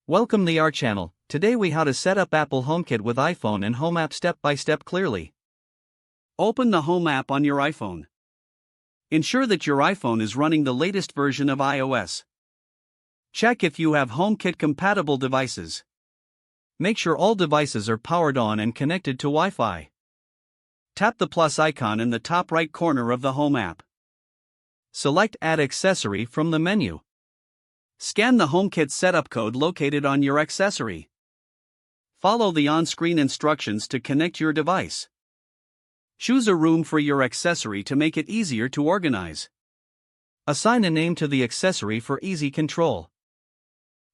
Welcome to our channel. Today we how to set up Apple HomeKit with iPhone and Home app step by step clearly. Open the Home app on your iPhone. Ensure that your iPhone is running the latest version of iOS. Check if you have HomeKit compatible devices. Make sure all devices are powered on and connected to Wi-Fi. Tap the plus icon in the top right corner of the Home app. Select Add Accessory from the menu. Scan the HomeKit setup code located on your accessory. Follow the on-screen instructions to connect your device. Choose a room for your accessory to make it easier to organize. Assign a name to the accessory for easy control.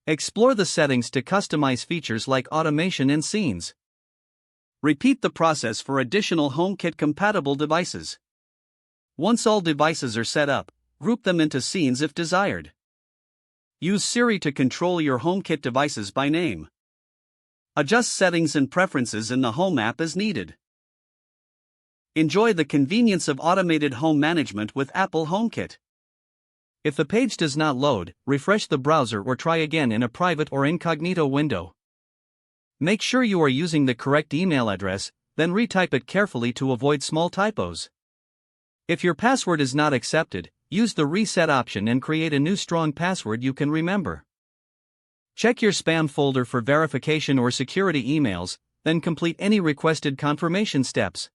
Explore the settings to customize features like automation and scenes. Repeat the process for additional HomeKit compatible devices. Once all devices are set up, group them into scenes if desired. Use Siri to control your HomeKit devices by name. Adjust settings and preferences in the Home app as needed. Enjoy the convenience of automated home management with Apple HomeKit. If the page does not load, refresh the browser or try again in a private or incognito window. Make sure you are using the correct email address, then retype it carefully to avoid small typos. If your password is not accepted, use the reset option and create a new strong password you can remember. Check your spam folder for verification or security emails, then complete any requested confirmation steps.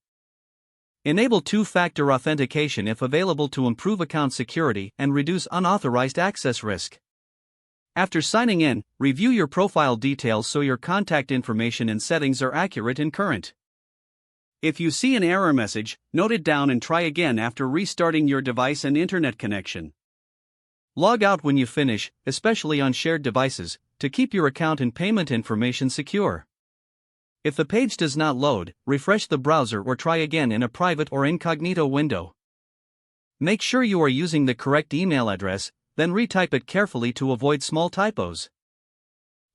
Enable two-factor authentication if available to improve account security and reduce unauthorized access risk. After signing in, review your profile details so your contact information and settings are accurate and current. If you see an error message, note it down and try again after restarting your device and internet connection. Log out when you finish, especially on shared devices, to keep your account and payment information secure. If the page does not load, refresh the browser or try again in a private or incognito window. Make sure you are using the correct email address, then retype it carefully to avoid small typos.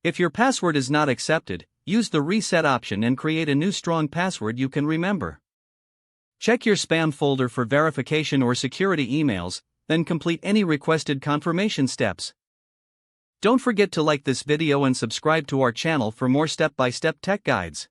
If your password is not accepted, use the reset option and create a new strong password you can remember. Check your spam folder for verification or security emails, then complete any requested confirmation steps. Don't forget to like this video and subscribe to our channel for more step-by-step tech guides.